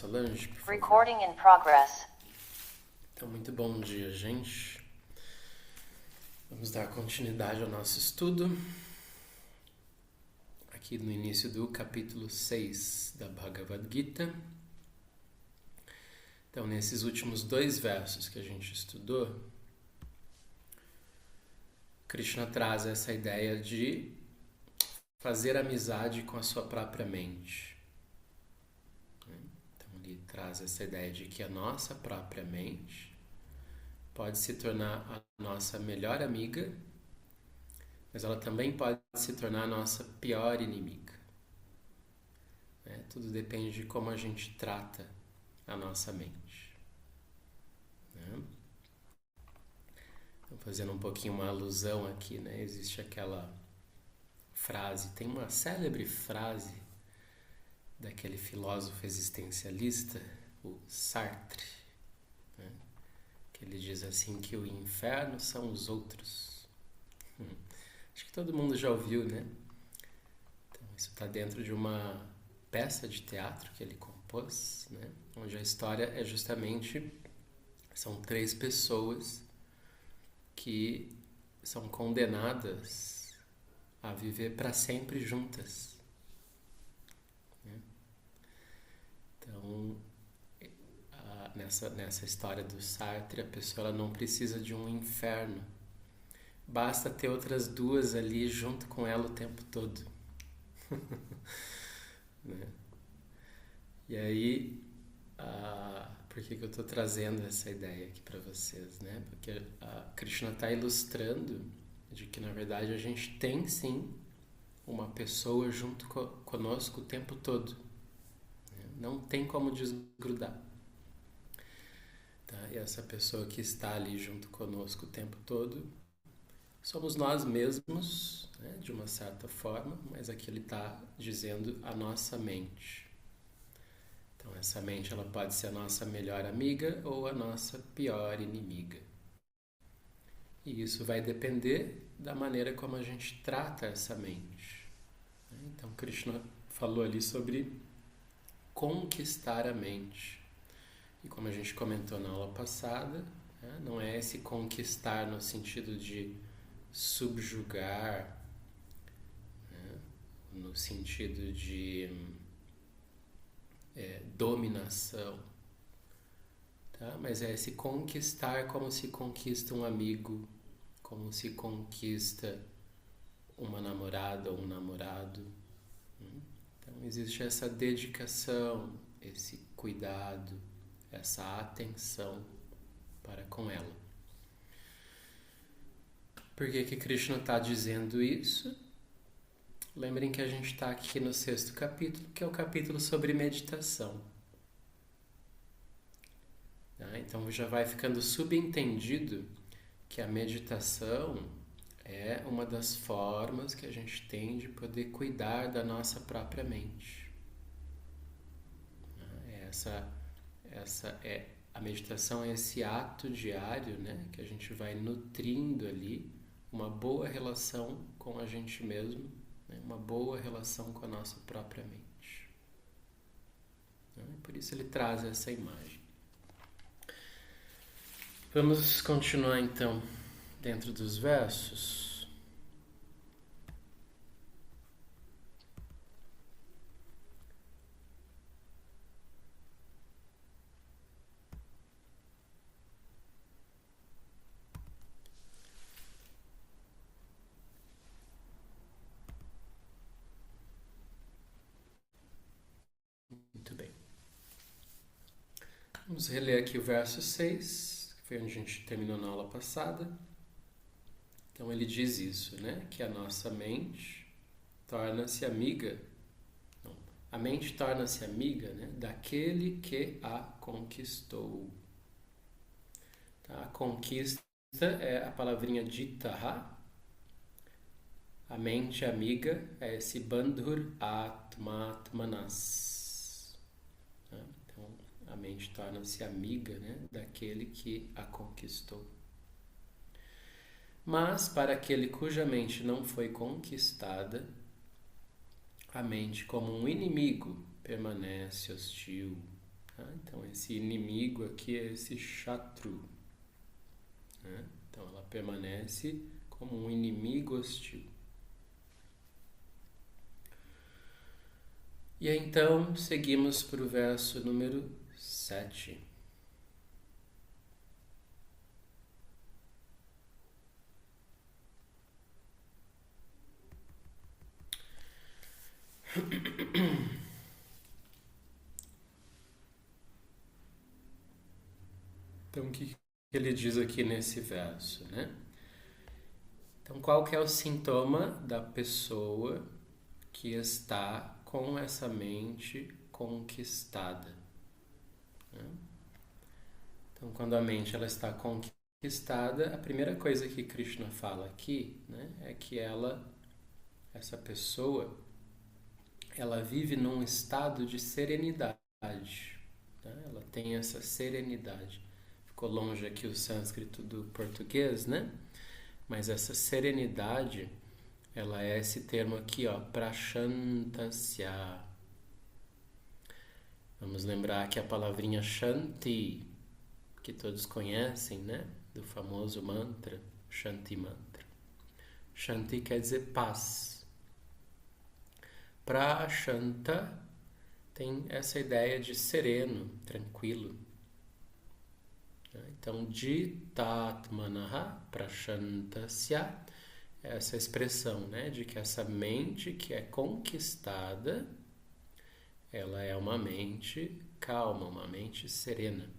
Solange, por favor. Recording in progress. Então, muito bom dia, gente. Vamos dar continuidade ao nosso estudo. Aqui no início do capítulo 6 da Bhagavad Gita. Então, nesses últimos 2 versos que a gente estudou, Krishna traz essa ideia de fazer amizade com a sua própria mente. Então, ele traz essa ideia de que a nossa própria mente pode se tornar a nossa melhor amiga, mas ela também pode se tornar a nossa pior inimiga. Tudo depende de como a gente trata a nossa mente. Então, fazendo um pouquinho uma alusão aqui, existe aquela frase, tem uma célebre frase daquele filósofo existencialista, o Sartre, que ele diz assim que o inferno são os outros. Acho que todo mundo já ouviu, né? Então, isso está dentro de uma peça de teatro que ele compôs, onde a história é justamente, são 3 pessoas que são condenadas a viver para sempre juntas. Então, nessa história do Sartre, a pessoa ela não precisa de um inferno. Basta ter outras 2 ali junto com ela o tempo todo. E aí, por que eu estou trazendo essa ideia aqui para vocês? Porque a Krishna está ilustrando de que, na verdade, a gente tem, sim, uma pessoa junto conosco o tempo todo. Não tem como desgrudar. Tá? E essa pessoa que está ali junto conosco o tempo todo somos nós mesmos, de uma certa forma, mas aqui ele está dizendo a nossa mente. Então, essa mente ela pode ser a nossa melhor amiga ou a nossa pior inimiga. E isso vai depender da maneira como a gente trata essa mente. Então, Krishna falou ali sobre conquistar a mente. E como a gente comentou na aula passada, não é esse conquistar no sentido de subjugar, no sentido de dominação, tá? Mas é esse conquistar como se conquista um amigo, como se conquista uma namorada ou um namorado. Então existe essa dedicação, esse cuidado, essa atenção para com ela. Por que Krishna está dizendo isso? Lembrem que a gente está aqui no 6º capítulo, que é o capítulo sobre meditação. Então já vai ficando subentendido que a meditação é uma das formas que a gente tem de poder cuidar da nossa própria mente. A meditação é esse ato diário, que a gente vai nutrindo ali uma boa relação com a gente mesmo, uma boa relação com a nossa própria mente. Por isso ele traz essa imagem. Vamos continuar então dentro dos versos. Muito bem. Vamos reler aqui o verso 6, que foi onde a gente terminou na aula passada. Então ele diz isso, que a nossa mente torna-se amiga. Não, a mente torna-se amiga, daquele que a conquistou. Tá? A conquista é a palavrinha jitaha. A mente amiga é esse bandhur atmatmanas. Então, a mente torna-se amiga, daquele que a conquistou. Mas, para aquele cuja mente não foi conquistada, a mente, como um inimigo, permanece hostil. Tá? Então esse inimigo aqui é esse Shatru. Né? Então ela permanece como um inimigo hostil. E aí, então seguimos para o verso número 7. Então, o que ele diz aqui nesse verso, né? Então, qual que é o sintoma da pessoa que está com essa mente conquistada? Né? Então, quando a mente ela está conquistada, a primeira coisa que Krishna fala aqui, né, é que essa pessoa, ela vive num estado de serenidade. Né? Ela tem essa serenidade. Ficou longe aqui o sânscrito do português, né? Mas essa serenidade, ela é esse termo aqui, ó, prashantasya. Vamos lembrar que a palavrinha shanti, que todos conhecem, né? Do famoso mantra, Shanti Mantra. Shanti quer dizer paz. Prashanta tem essa ideia de sereno, tranquilo. Então, jitatmanaha prashantasya é essa expressão, né, de que essa mente que é conquistada, ela é uma mente calma, uma mente serena.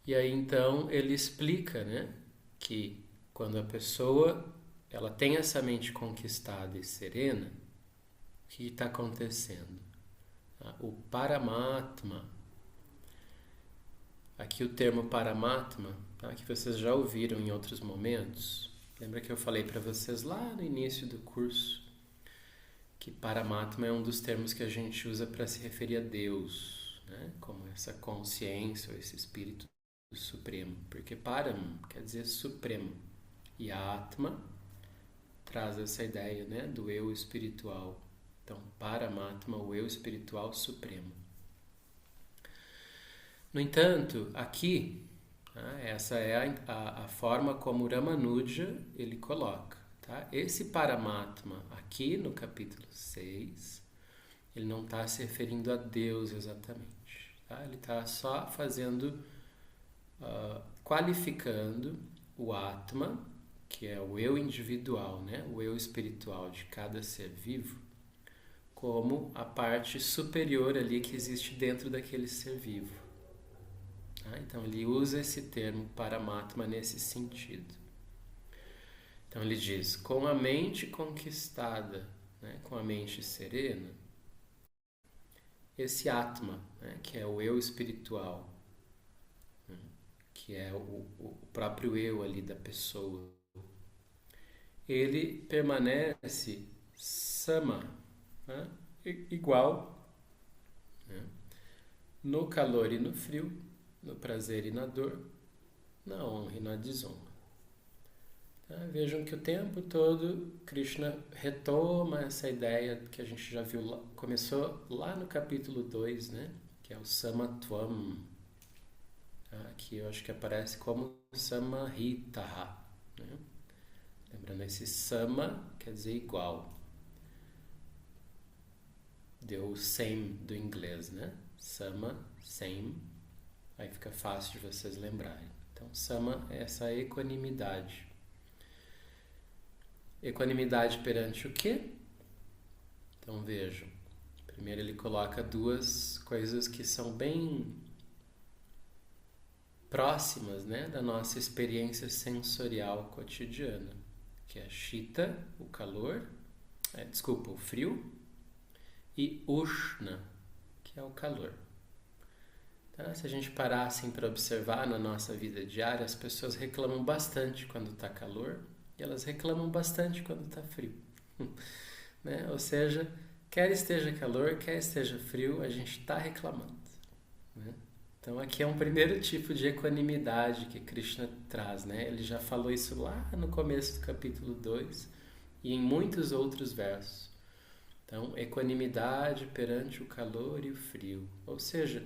E aí, então, ele explica, né, que quando a pessoa ela tem essa mente conquistada e serena, o que está acontecendo? O Paramatma, aqui o termo Paramatma, tá, que vocês já ouviram em outros momentos. Lembra que eu falei para vocês lá no início do curso que Paramatma é um dos termos que a gente usa para se referir a Deus, né? Como essa consciência ou esse espírito supremo. Porque Param quer dizer supremo e a Atma traz essa ideia, né, do eu espiritual. Então, Paramatma, o eu espiritual supremo. No entanto, aqui, essa é a forma como Ramanuja ele coloca. Tá? Esse Paramatma, aqui no capítulo 6, ele não está se referindo a Deus exatamente. Tá? Ele está só fazendo, qualificando o Atma, que é o eu individual, né? O eu espiritual de cada ser vivo, como a parte superior ali que existe dentro daquele ser vivo. Tá? Então ele usa esse termo Paramatma nesse sentido. Então ele diz, com a mente conquistada, né, com a mente serena, esse Atma, né, que é o eu espiritual, né, que é o próprio eu ali da pessoa, ele permanece sama, né, igual, né, no calor e no frio, no prazer e na dor, na honra e na desonra. Vejam que o tempo todo Krishna retoma essa ideia que a gente já viu, começou lá no capítulo 2, né? Que é o Samatvam, que eu acho que aparece como Samahitaha. Né? Lembrando, esse Sama quer dizer igual. Deu o same do inglês, né? Sama, same, aí fica fácil de vocês lembrarem. Então, Sama é essa equanimidade. Equanimidade perante o quê? Então vejam, primeiro ele coloca duas coisas que são bem próximas, né, da nossa experiência sensorial cotidiana, que é Shita, o calor, o frio, e Ushna, que é o calor. Então, se a gente parar assim para observar na nossa vida diária, as pessoas reclamam bastante quando está calor e elas reclamam bastante quando está frio. Né? Ou seja, quer esteja calor, quer esteja frio, a gente está reclamando. Né? Então aqui é um primeiro tipo de equanimidade que Krishna traz. Né? Ele já falou isso lá no começo do capítulo 2 e em muitos outros versos. Então, equanimidade perante o calor e o frio. Ou seja,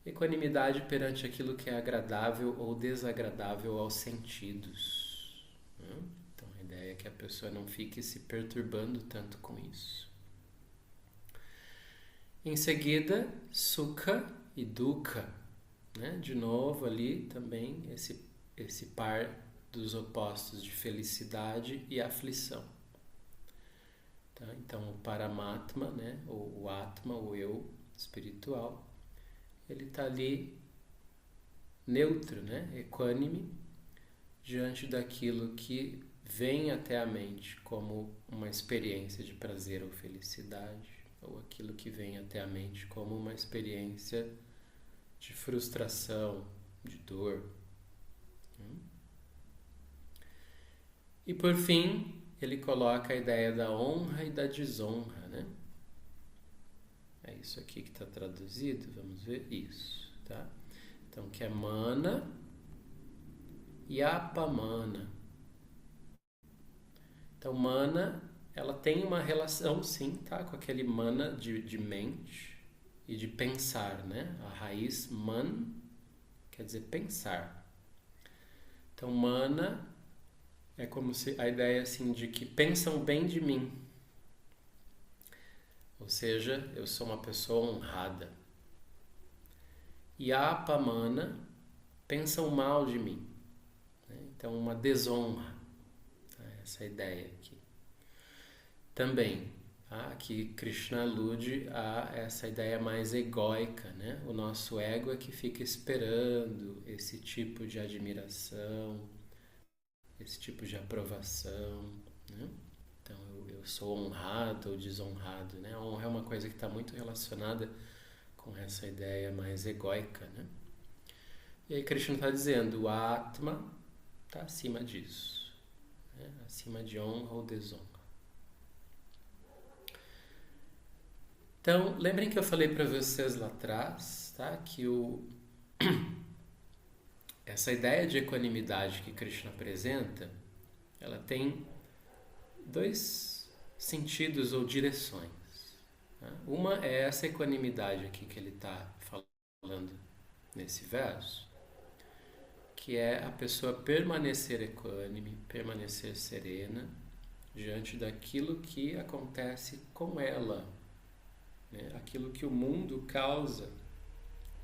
equanimidade perante aquilo que é agradável ou desagradável aos sentidos. Então, a ideia é que a pessoa não fique se perturbando tanto com isso. Em seguida, sukha e dukkha. De novo ali também esse par dos opostos de felicidade e aflição. Tá? Então, o Paramatma, o Atma, o eu espiritual, ele está ali neutro, equânime, diante daquilo que vem até a mente como uma experiência de prazer ou felicidade, ou aquilo que vem até a mente como uma experiência de frustração, de dor. E por fim, ele coloca a ideia da honra e da desonra, É isso aqui que está traduzido, vamos ver isso, tá? Então, que é mana e apamana. Então, mana, ela tem uma relação, sim, tá? Com aquele mana de mente e de pensar, A raiz man quer dizer pensar. Então, mana é como se a ideia assim de que pensam bem de mim. Ou seja, eu sou uma pessoa honrada. E a apamana pensam mal de mim. Então, uma desonra. Essa ideia aqui. Também, aqui Krishna alude a essa ideia mais egóica, O nosso ego é que fica esperando esse tipo de admiração, esse tipo de aprovação, Então, eu sou honrado ou desonrado, A honra é uma coisa que está muito relacionada com essa ideia mais egóica, E aí Krishna está dizendo, o Atma está acima disso, acima de honra ou desonra. Então, lembrem que eu falei para vocês lá atrás, que essa ideia de equanimidade que Krishna apresenta, ela tem dois sentidos ou direções. Uma é essa equanimidade aqui que ele está falando nesse verso, que é a pessoa permanecer equânime, permanecer serena diante daquilo que acontece com ela, aquilo que o mundo causa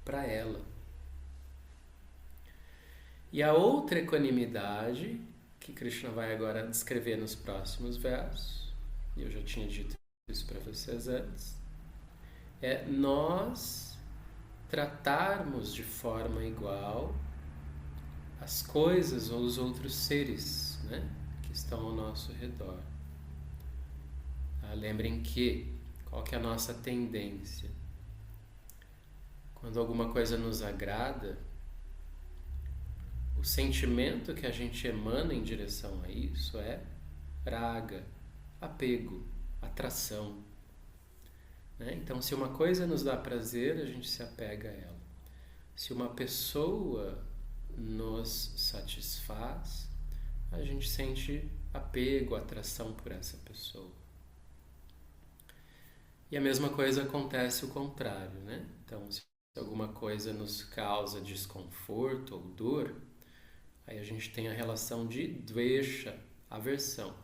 para ela. E a outra equanimidade, que Krishna vai agora descrever nos próximos versos, e eu já tinha dito isso para vocês antes, é nós tratarmos de forma igual as coisas ou os outros seres, que estão ao nosso redor. Lembrem que qual que é a nossa tendência? Quando alguma coisa nos agrada, o sentimento que a gente emana em direção a isso é raga, apego, atração. Então, se uma coisa nos dá prazer, a gente se apega a ela. Se uma pessoa nos satisfaz, a gente sente apego, atração por essa pessoa. E a mesma coisa acontece o contrário, Então, se alguma coisa nos causa desconforto ou dor, aí a gente tem a relação de dvesha, aversão.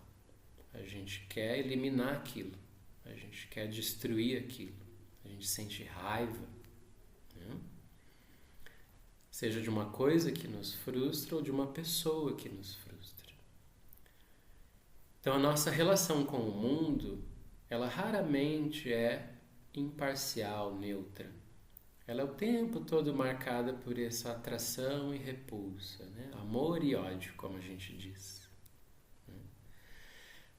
A gente quer eliminar aquilo, a gente quer destruir aquilo, a gente sente raiva, Seja de uma coisa que nos frustra ou de uma pessoa que nos frustra. Então a nossa relação com o mundo, ela raramente é imparcial, neutra. Ela é o tempo todo marcada por essa atração e repulsa, Amor e ódio, como a gente diz.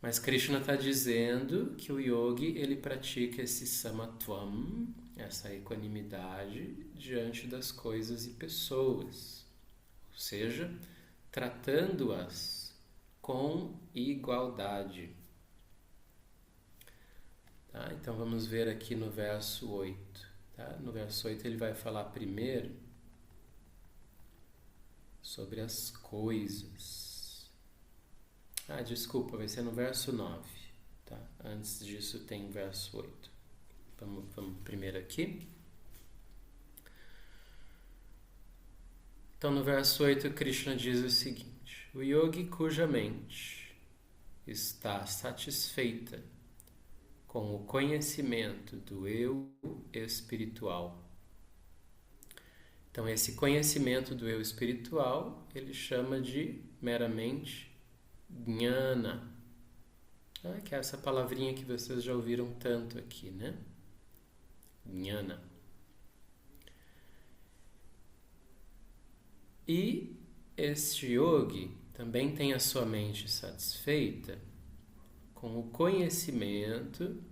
Mas Krishna está dizendo que o yogi ele pratica esse samatvam, essa equanimidade diante das coisas e pessoas, ou seja, tratando-as com igualdade. Tá? Então vamos ver aqui no verso 8. Tá? No verso 8 ele vai falar primeiro sobre as coisas. Desculpa, vai ser no verso 9. Tá? Antes disso tem verso 8. Vamos primeiro aqui. Então, no verso 8, Krishna diz o seguinte: o yogi cuja mente está satisfeita com o conhecimento do eu espiritual. Então, esse conhecimento do eu espiritual, ele chama de meramente jnana, que é essa palavrinha que vocês já ouviram tanto aqui, né? Jnana. E este yogi também tem a sua mente satisfeita com o conhecimento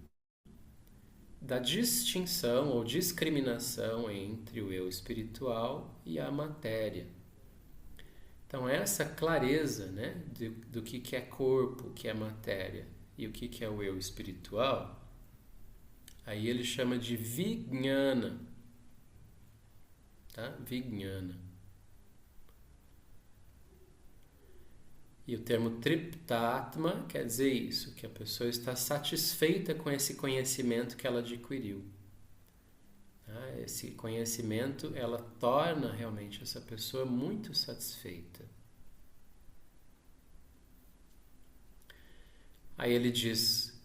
da distinção ou discriminação entre o eu espiritual e a matéria. Então, essa clareza, né, do que é corpo, o que é matéria e o que é o eu espiritual, aí ele chama de vijnana. Tá? Vijnana. E o termo triptatma quer dizer isso, que a pessoa está satisfeita com esse conhecimento que ela adquiriu. Esse conhecimento, ela torna realmente essa pessoa muito satisfeita. Aí ele diz,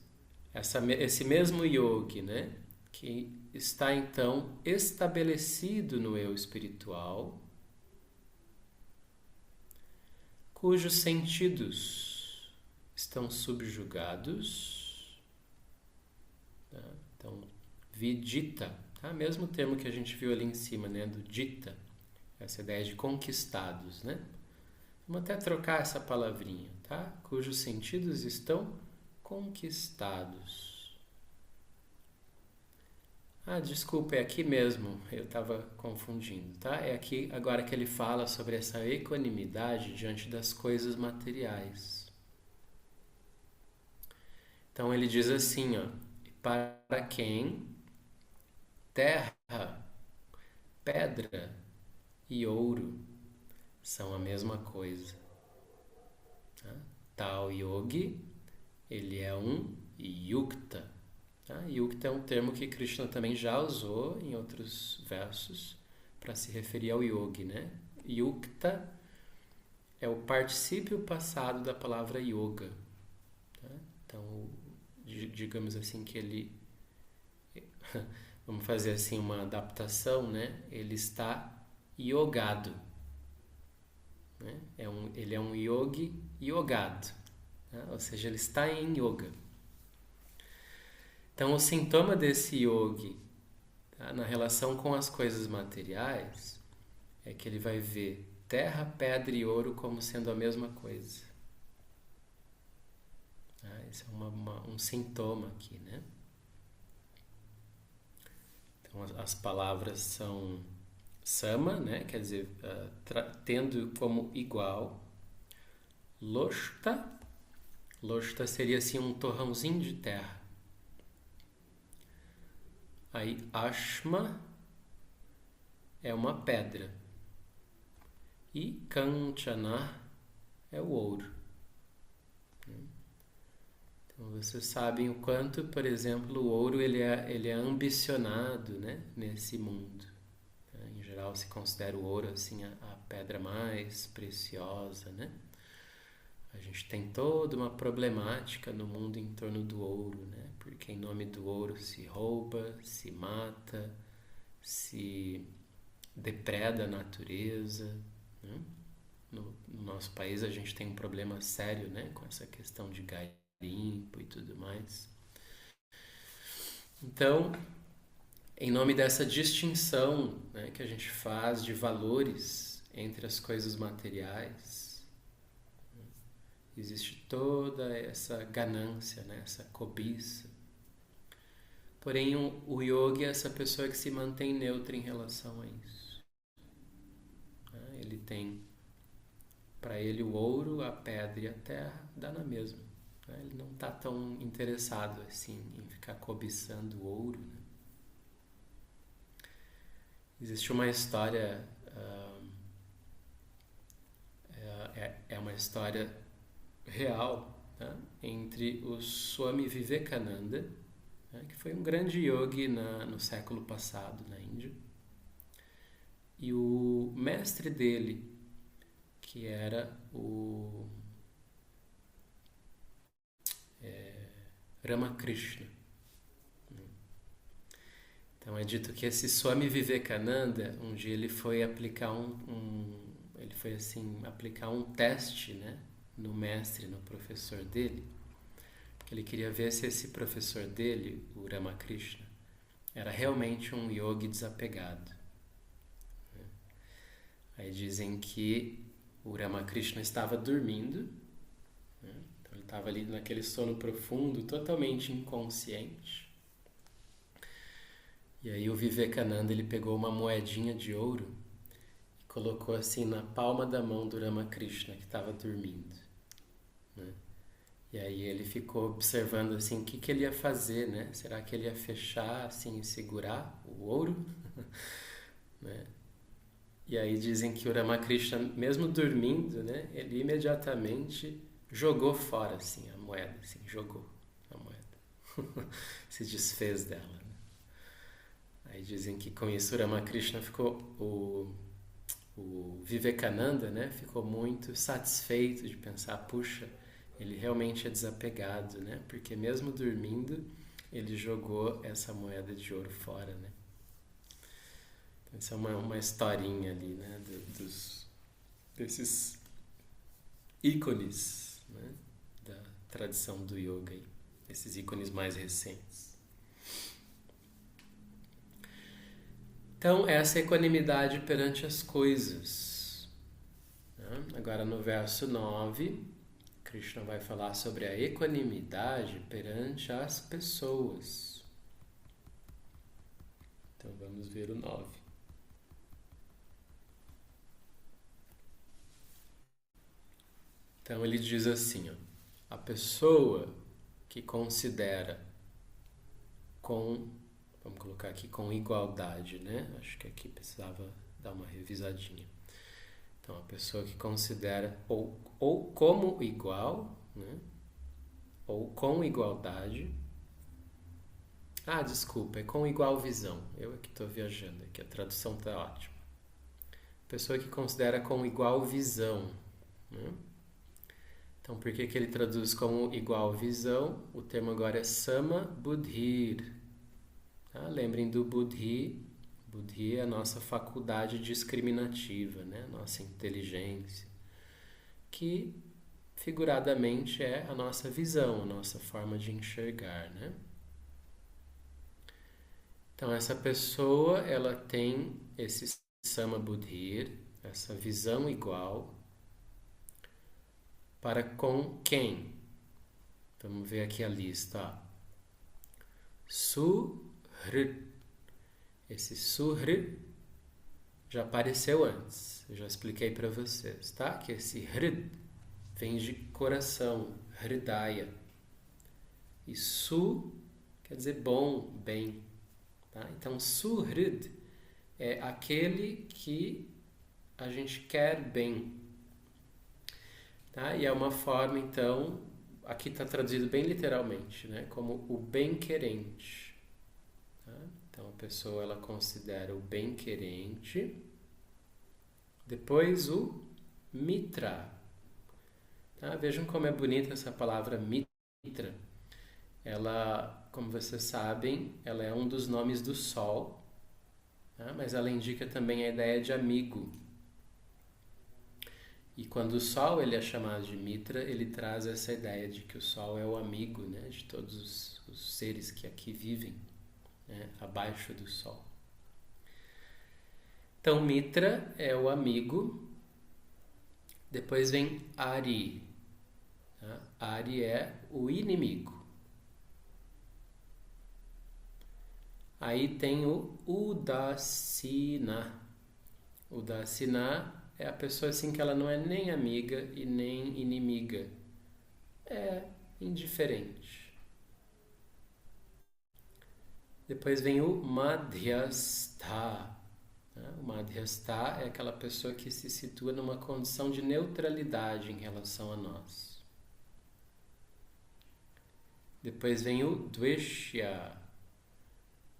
esse mesmo yogi, né, que está então estabelecido no eu espiritual, cujos sentidos estão subjugados, tá? Então, vidita, tá? Mesmo termo que a gente viu ali em cima, né? Do dita, essa ideia de conquistados, né? Vamos até trocar essa palavrinha, tá? Cujos sentidos estão conquistados. Desculpa, é aqui mesmo, eu estava confundindo, tá? É aqui agora que ele fala sobre essa equanimidade diante das coisas materiais. Então ele diz assim, ó, para quem terra, pedra e ouro são a mesma coisa. Tá? Tal yogi, ele é um yukta. Yukta é um termo que Krishna também já usou em outros versos para se referir ao yogi, né? Yukta é o particípio passado da palavra yoga. Tá? Então, digamos assim que ele... Vamos fazer assim uma adaptação, né? Ele está yogado. Né? Ele é um yogi yogado. Tá? Ou seja, ele está em yoga. Então, o sintoma desse yogi, tá, na relação com as coisas materiais, é que ele vai ver terra, pedra e ouro como sendo a mesma coisa. Esse é um sintoma aqui, né? Então, as palavras são sama, né? Quer dizer, tendo como igual. Loshta. Loshta seria assim um torrãozinho de terra. Aí, ashma é uma pedra. E kanchana é o ouro. Então, vocês sabem o quanto, por exemplo, o ouro ele é ambicionado, né, nesse mundo. Em geral, se considera o ouro assim, a pedra mais preciosa, né? A gente tem toda uma problemática no mundo em torno do ouro, né? Porque em nome do ouro se rouba, se mata, se depreda a natureza, né? No nosso país a gente tem um problema sério, né? Com essa questão de garimpo e tudo mais. Então, em nome dessa distinção, né, que a gente faz de valores entre as coisas materiais, existe toda essa ganância, né? Essa cobiça. Porém, o yogi é essa pessoa que se mantém neutra em relação a isso. Ele tem, para ele, o ouro, a pedra e a terra dá na mesma. Ele não está tão interessado assim em ficar cobiçando o ouro. Né? Existe uma história, é uma história real, tá? Entre o Swami Vivekananda, né, que foi um grande yogi no século passado na Índia, e o mestre dele, que era o Ramakrishna. Então é dito que esse Swami Vivekananda, um dia ele foi aplicar ele foi assim aplicar um teste, né, no mestre, no professor dele, porque ele queria ver se esse professor dele, o Ramakrishna, era realmente um yogi desapegado. Aí dizem que o Ramakrishna estava dormindo, né? Então ele estava ali naquele sono profundo, totalmente inconsciente. E aí o Vivekananda ele pegou uma moedinha de ouro e colocou assim na palma da mão do Ramakrishna que estava dormindo, né? E aí ele ficou observando assim o que ele ia fazer, né? Será que ele ia fechar assim e segurar o ouro? Né? E aí dizem que o Ramakrishna, mesmo dormindo, né, ele imediatamente jogou fora assim a moeda, assim, jogou a moeda, se desfez dela. Né? Aí dizem que com isso o Ramakrishna ficou, o Vivekananda, né, ficou muito satisfeito de pensar, puxa, ele realmente é desapegado, né, porque mesmo dormindo ele jogou essa moeda de ouro fora, né. Essa é uma historinha ali, né, desses ícones, né, da tradição do yoga, aí, esses ícones mais recentes. Então, essa equanimidade perante as coisas. Né? Agora, no verso 9, Krishna vai falar sobre a equanimidade perante as pessoas. Então, vamos ver o 9. Então ele diz assim, ó, a pessoa que considera vamos colocar aqui com igualdade, né? Acho que aqui precisava dar uma revisadinha. Então a pessoa que considera ou como igual, né? Ou com igualdade. Ah, desculpa, é com igual visão. Eu aqui estou viajando, aqui a tradução está ótima. Pessoa que considera com igual visão, né? Então, por que ele traduz como igual visão? O termo agora é sama buddhir. Tá? Lembrem do buddhi. Buddhi é a nossa faculdade discriminativa, né? Nossa inteligência. Que, figuradamente, é a nossa visão, a nossa forma de enxergar, né? Então, essa pessoa, ela tem esse sama buddhir, essa visão igual, para com quem? Vamos ver aqui a lista. Suhrit. Esse suhrit já apareceu antes. Eu já expliquei para vocês, tá? Que esse hrit vem de coração, hridaya. E su quer dizer bom, bem. Tá? Então, suhrit é aquele que a gente quer bem. Tá? E é uma forma, então, aqui está traduzido bem literalmente, né? Como o bem-querente. Tá? Então a pessoa ela considera o bem-querente. Depois o mitra. Tá? Vejam como é bonita essa palavra mitra. Ela, como vocês sabem, ela é um dos nomes do sol, tá? Mas ela indica também a ideia de amigo. E quando o Sol ele é chamado de Mitra, ele traz essa ideia de que o Sol é o amigo, né, de todos os seres que aqui vivem, né, abaixo do Sol. Então, Mitra é o amigo. Depois vem Ari. Tá? Ari é o inimigo. Aí tem o Udasina. Udasina é a pessoa assim que ela não é nem amiga e nem inimiga. É indiferente. Depois vem o Madhyastha. O Madhyastha é aquela pessoa que se situa numa condição de neutralidade em relação a nós. Depois vem o Dveshya.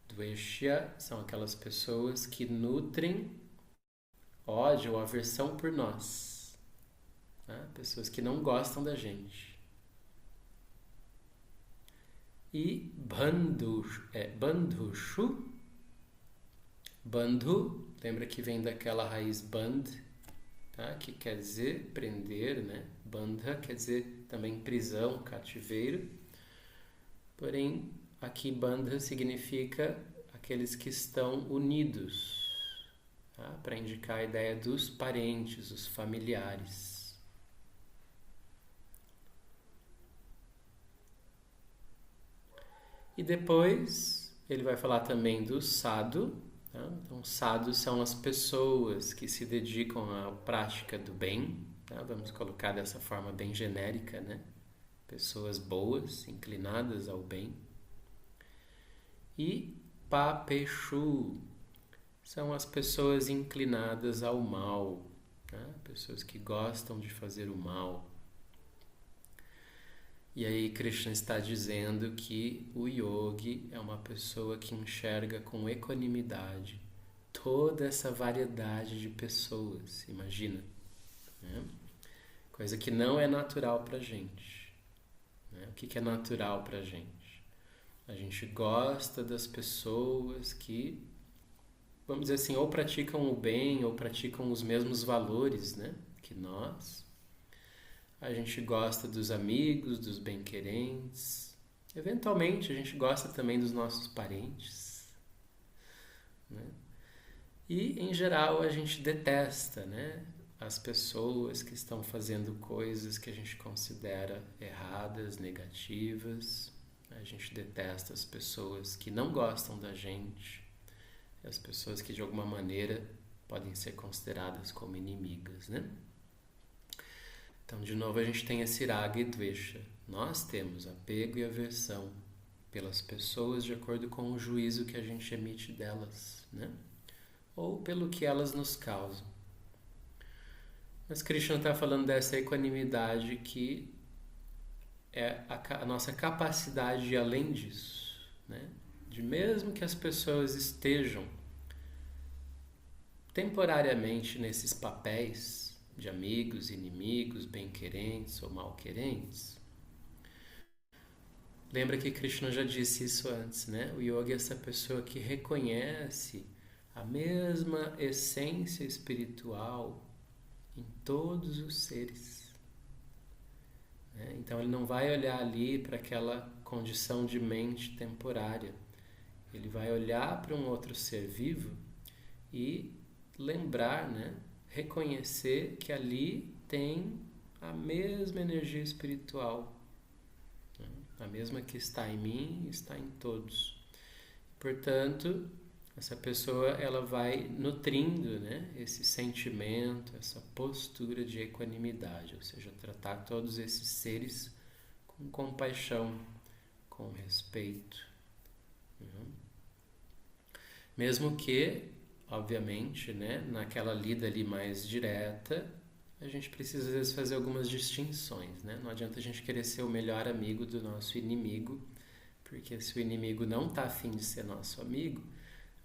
Dveshya são aquelas pessoas que nutrem ódio ou aversão por nós. Tá? Pessoas que não gostam da gente. E Bandhushu. Bandhu, lembra que vem daquela raiz band, tá? Que quer dizer prender, né? Bandha quer dizer também prisão, cativeiro. Porém, aqui bandha significa aqueles que estão unidos, tá? Para indicar a ideia dos parentes, os familiares. E depois ele vai falar também do sadhu. Tá? Então, sadhus são as pessoas que se dedicam à prática do bem. Tá? Vamos colocar dessa forma bem genérica, né? Pessoas boas, inclinadas ao bem. E papeshu são as pessoas inclinadas ao mal. Tá? Pessoas que gostam de fazer o mal. E aí Krishna está dizendo que o yogi é uma pessoa que enxerga com equanimidade toda essa variedade de pessoas, imagina, né? Coisa que não é natural pra gente, né? O que é natural pra gente? A gente gosta das pessoas que, vamos dizer assim, ou praticam o bem ou praticam os mesmos valores, né, que nós. A gente gosta dos amigos, dos bem-querentes. Eventualmente, a gente gosta também dos nossos parentes, né? E, em geral, a gente detesta, né, as pessoas que estão fazendo coisas que a gente considera erradas, negativas. A gente detesta as pessoas que não gostam da gente, as pessoas que, de alguma maneira, podem ser consideradas como inimigas, né? Então, de novo, a gente tem esse raga e dvesha. Nós temos apego e aversão pelas pessoas de acordo com o juízo que a gente emite delas, né? Ou pelo que elas nos causam. Mas Krishna está falando dessa equanimidade que é a nossa capacidade de ir além disso, né? De mesmo que as pessoas estejam temporariamente nesses papéis de amigos, inimigos, bem-querentes ou mal-querentes. Lembra que Krishna já disse isso antes, né? O yogi é essa pessoa que reconhece a mesma essência espiritual em todos os seres. Né? Então ele não vai olhar ali para aquela condição de mente temporária. Ele vai olhar para um outro ser vivo e lembrar, né? Reconhecer que ali tem a mesma energia espiritual, né? A mesma que está em mim está em todos. Portanto, essa pessoa ela vai nutrindo, né, esse sentimento, essa postura de equanimidade, ou seja, tratar todos esses seres com compaixão, com respeito, né? Mesmo que, obviamente, né, naquela lida ali mais direta, a gente precisa às vezes fazer algumas distinções, né? Não adianta a gente querer ser o melhor amigo do nosso inimigo, porque se o inimigo não está afim de ser nosso amigo,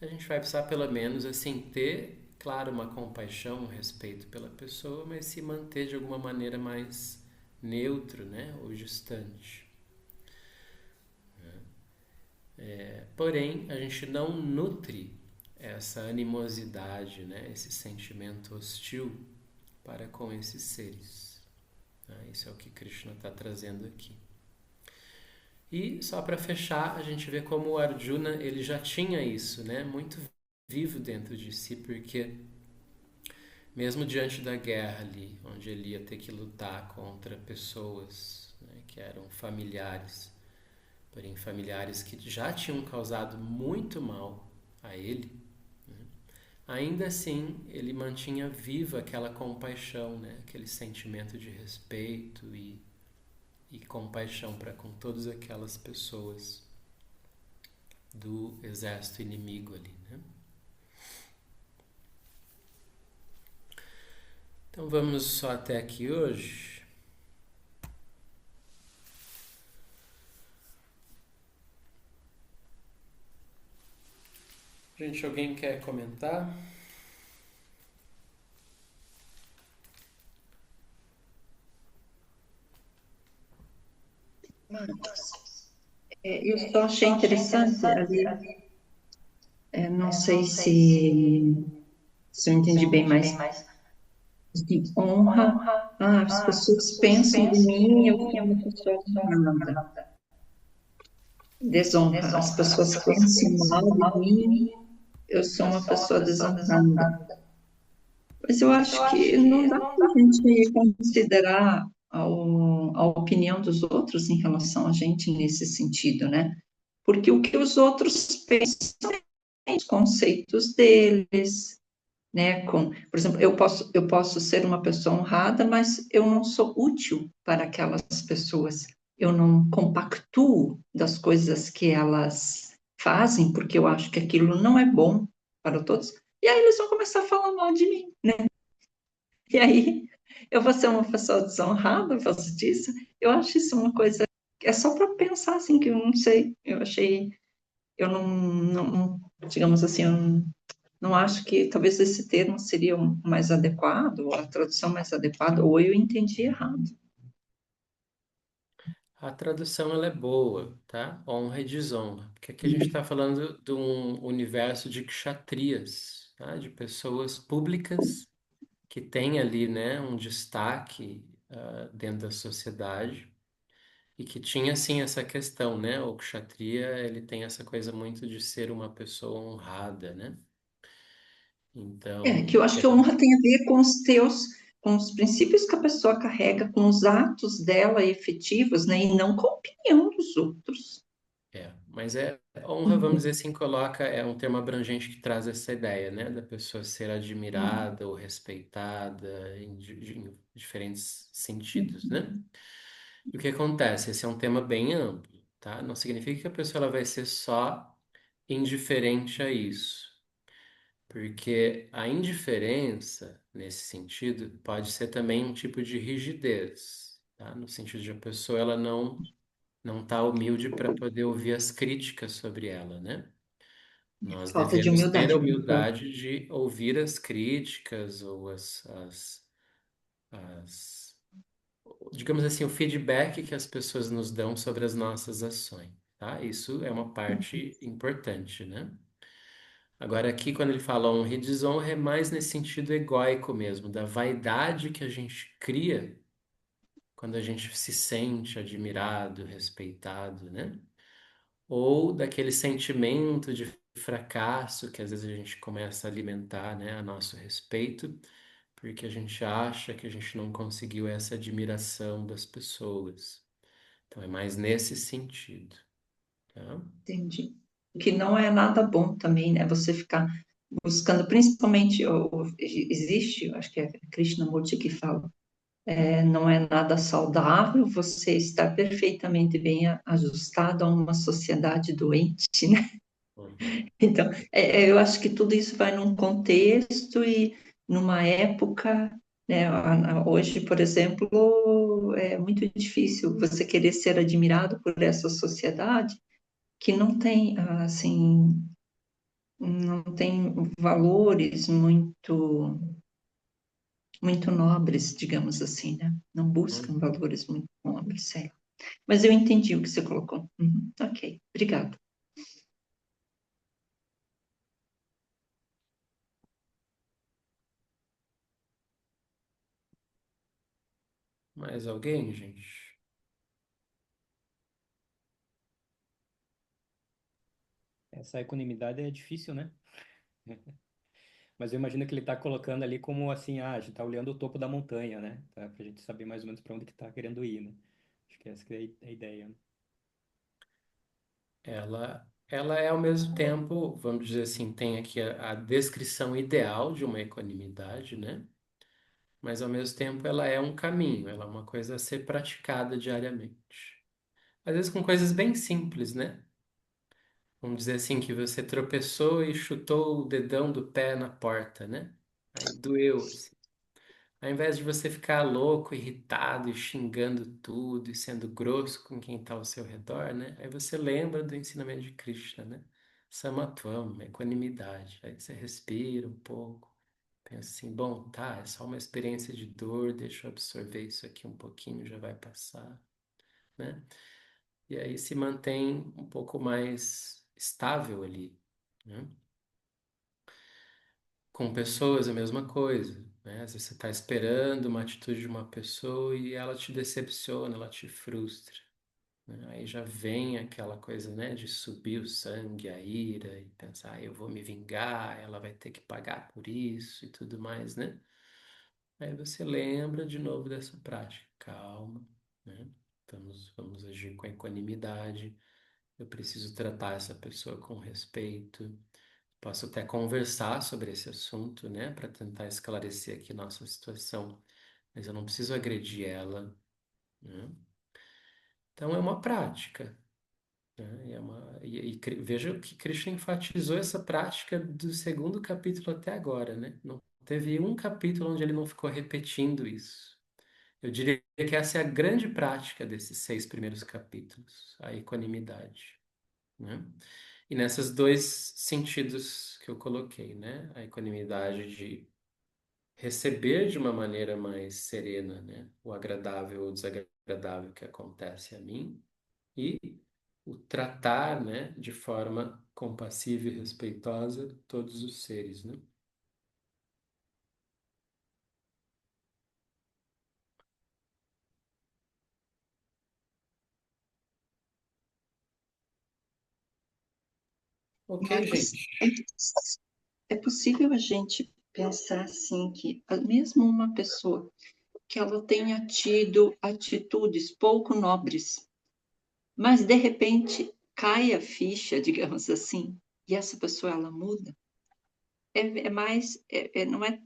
a gente vai precisar pelo menos assim ter, claro, uma compaixão, um respeito pela pessoa, mas se manter de alguma maneira mais neutro, né, ou distante. Porém, a gente não nutre essa animosidade, né, esse sentimento hostil para com esses seres. Isso é o que Krishna está trazendo aqui. E só para fechar, a gente vê como o Arjuna ele já tinha isso, né, muito vivo dentro de si, porque mesmo diante da guerra ali, onde ele ia ter que lutar contra pessoas, né, que eram familiares, porém familiares que já tinham causado muito mal a ele, né, ainda assim ele mantinha viva aquela compaixão, né, aquele sentimento de respeito e compaixão para com todas aquelas pessoas do exército inimigo ali, né? Então vamos só até aqui hoje. Gente, alguém quer comentar? Eu só achei interessante ali, não sei se eu entendi bem, mas de honra, as pessoas pensam de mim, eu sou uma pessoa honrada. Desonra, as pessoas pensam mal de mim, eu sou uma pessoa desonrada. Mas eu acho que não dá para a gente considerar a opinião dos outros em relação a gente nesse sentido, né? Porque o que os outros pensam é os conceitos deles, né? Por exemplo, eu posso ser uma pessoa honrada, mas eu não sou útil para aquelas pessoas. Eu não compactuo das coisas que elas fazem, porque eu acho que aquilo não é bom para todos. E aí eles vão começar a falar mal de mim. E aí eu vou ser uma pessoa desonrada por causa disso. Eu acho isso uma coisa. É só para pensar assim, que eu não sei. Eu achei. Eu digamos assim, eu não acho que talvez esse termo seria o mais adequado, ou a tradução mais adequada, ou eu entendi errado. A tradução ela é boa, tá? Honra e desonra. Porque aqui a gente está falando de um universo de kshatriyas, tá? De pessoas públicas que têm ali, né, um destaque dentro da sociedade e que tinha, assim, essa questão, né? O kshatriya, ele tem essa coisa muito de ser uma pessoa honrada, né? É, que Então, eu acho que a honra tem a ver com com os princípios que a pessoa carrega, com os atos dela efetivos, né, e não com a opinião dos outros. mas honra, vamos dizer assim, coloca, é um termo abrangente que traz essa ideia, né, da pessoa ser admirada ou respeitada em diferentes sentidos, né? E o que acontece? Esse é um tema bem amplo, tá? Não significa que a pessoa ela vai ser só indiferente a isso, porque a indiferença, nesse sentido, pode ser também um tipo de rigidez, tá? No sentido de a pessoa ela não tá humilde para poder ouvir as críticas sobre ela, né? Nós Falta de devemos ter a humildade, concordo. humildade de ouvir as críticas ou as, digamos assim, o feedback que as pessoas nos dão sobre as nossas ações, tá? Isso é uma parte importante, né? Agora, aqui, quando ele fala honra e desonra, é mais nesse sentido egóico mesmo, da vaidade que a gente cria quando a gente se sente admirado, respeitado, né? Ou daquele sentimento de fracasso que às vezes a gente começa a alimentar, né, a nosso respeito, porque a gente acha que a gente não conseguiu essa admiração das pessoas. Então é mais nesse sentido, tá? Entendi. O que não é nada bom também, né? Você ficar buscando, principalmente, existe, eu acho que é Krishnamurti que fala, não é nada saudável você estar perfeitamente bem ajustado a uma sociedade doente, né? Uhum, Então, eu acho que tudo isso vai num contexto e numa época, né? Hoje, por exemplo, é muito difícil você querer ser admirado por essa sociedade que não tem, assim, não tem valores muito nobres, digamos assim, né? Não buscam uhum. valores muito nobres, sei lá. Mas eu entendi o que você colocou. Uhum, ok, obrigada. Mais alguém, gente? Essa equanimidade é difícil, né? Mas eu imagino que ele está colocando ali como assim, a gente está olhando o topo da montanha, né? Para a gente saber mais ou menos para onde que está querendo ir, né? Acho que essa que é a ideia, né? Ela é ao mesmo tempo, vamos dizer assim, tem aqui a descrição ideal de uma equanimidade, né? Mas ao mesmo tempo ela é um caminho, ela é uma coisa a ser praticada diariamente. Às vezes com coisas bem simples, né? Vamos dizer assim, que você tropeçou e chutou o dedão do pé na porta, né? Aí doeu, assim. Ao invés de você ficar louco, irritado e xingando tudo e sendo grosso com quem está ao seu redor, né? Aí você lembra do ensinamento de Krishna, né? samatvam, equanimidade. Aí você respira um pouco, pensa assim, bom, tá, é só uma experiência de dor, deixa eu absorver isso aqui um pouquinho, já vai passar, né? E aí se mantém um pouco mais estável ali, né? Com pessoas, a mesma coisa, né? Às vezes você está esperando uma atitude de uma pessoa e ela te decepciona, ela te frustra, né? Aí já vem aquela coisa, né, de subir o sangue, a ira e pensar, eu vou me vingar, ela vai ter que pagar por isso e tudo mais, né? Aí você lembra de novo dessa prática, calma, né? Vamos agir com equanimidade. Eu preciso tratar essa pessoa com respeito. Posso até conversar sobre esse assunto, né, para tentar esclarecer aqui nossa situação, mas eu não preciso agredir ela, né? Então é uma prática, né? Veja que Krishna enfatizou essa prática do segundo capítulo até agora, né? Não teve um capítulo onde ele não ficou repetindo isso. Eu diria que essa é a grande prática desses 6 primeiros capítulos, a equanimidade, né? E nesses dois sentidos que eu coloquei, né? A equanimidade de receber de uma maneira mais serena, né? O agradável ou desagradável que acontece a mim e o tratar, né? De forma compassiva e respeitosa todos os seres, né? Ok, É, gente. é possível a gente pensar assim que mesmo uma pessoa que ela tenha tido atitudes pouco nobres, mas de repente cai a ficha, digamos assim, e essa pessoa ela muda, é mais, não é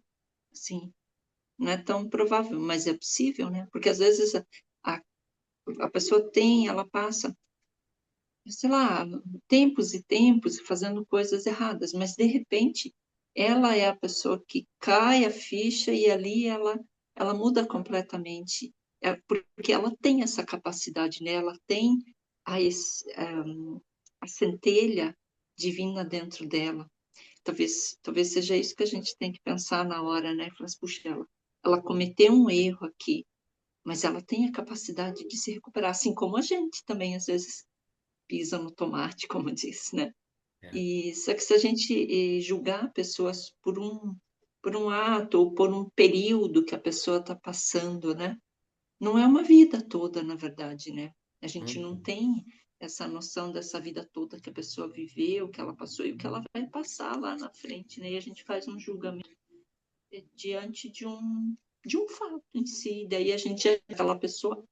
assim, não é tão provável, mas é possível, né? Porque às vezes a, a pessoa tem, ela passa, sei lá, tempos e tempos fazendo coisas erradas, mas de repente ela é a pessoa que cai a ficha e ali ela muda completamente, porque ela tem essa capacidade, né? Ela tem a, a centelha divina dentro dela. Talvez seja isso que a gente tem que pensar na hora, né? Falar assim, puxa, ela cometeu um erro aqui, mas ela tem a capacidade de se recuperar, assim como a gente também às vezes pisa no tomate, como diz, né? É. E só que se a gente julgar pessoas por um ato ou por um período que a pessoa está passando, né? Não é uma vida toda, na verdade, né? A gente não Uhum. tem essa noção dessa vida toda que a pessoa viveu, o que ela passou e o que ela vai passar lá na frente, né? E a gente faz um julgamento diante de um fato em si, daí a gente aquela pessoa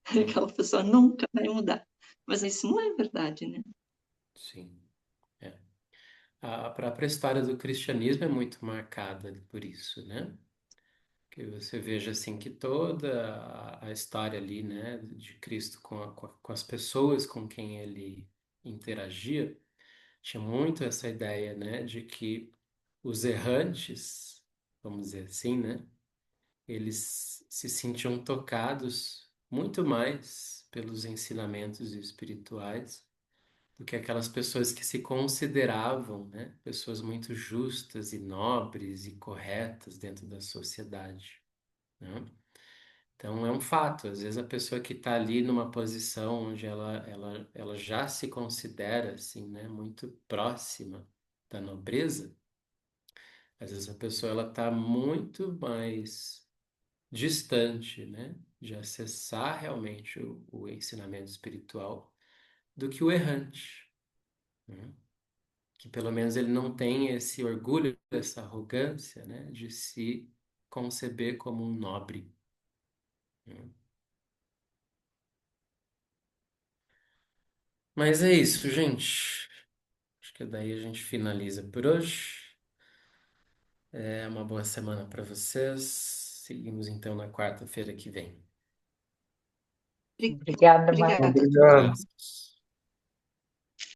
Sim, aquela pessoa nunca vai mudar. Mas isso não é verdade, né? sim. É. A própria história do cristianismo é muito marcada por isso, né? Que você veja assim que toda a história ali, né, de Cristo com as pessoas com quem ele interagia, tinha muito essa ideia, né, de que os errantes, vamos dizer assim, né, eles se sentiam tocados muito mais pelos ensinamentos espirituais do que aquelas pessoas que se consideravam, né, pessoas muito justas e nobres e corretas dentro da sociedade, né? Então é um fato, às vezes a pessoa que está ali numa posição onde ela já se considera assim, né, muito próxima da nobreza, às vezes a pessoa ela está muito mais distante, né, de acessar realmente o ensinamento espiritual do que o errante, né? Que pelo menos ele não tem esse orgulho, essa arrogância, né, de se conceber como um nobre, né? Mas é isso, gente. Acho que daí a gente finaliza por hoje. É uma boa semana para vocês. Seguimos então na quarta-feira que vem. Obrigada, Obrigada, a Mari. todos. Abraços.